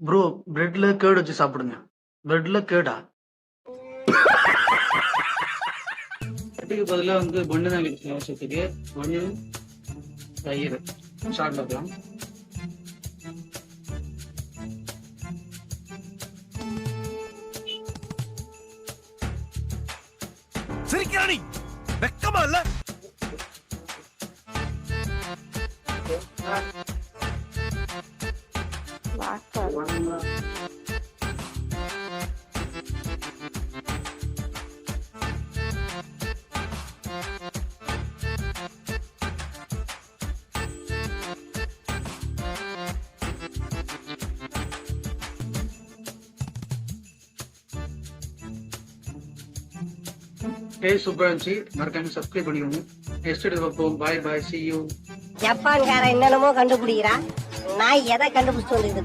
Bro பிரெட்ல curd வச்சு சாப்பிடுங்க. பிரெட்ல கேர்டா? பிரெட்டுக்கு பதிலா வந்து பன்னு தான் கிடைக்கும் வருஷத்துக்கு. பன்னு, தயிர் ஷார்ட் பார்க்கலாம். சிரிக்கிறானி வெக்கமா இல்ல? சூப்பரா இருந்துச்சு. மறக்காம சப்ஸ்கிரைப் பண்ணிக்கோங்க. நெக்ஸ்ட் வீடியோ பார்ப்போம். பாய் பாய், see you. ஜப்பான்காரன் என்னென்னமோ கண்டுபிடிக்கிறான். நான் எதை கண்டுபிடிச்சிட்டு வந்துருக்குது.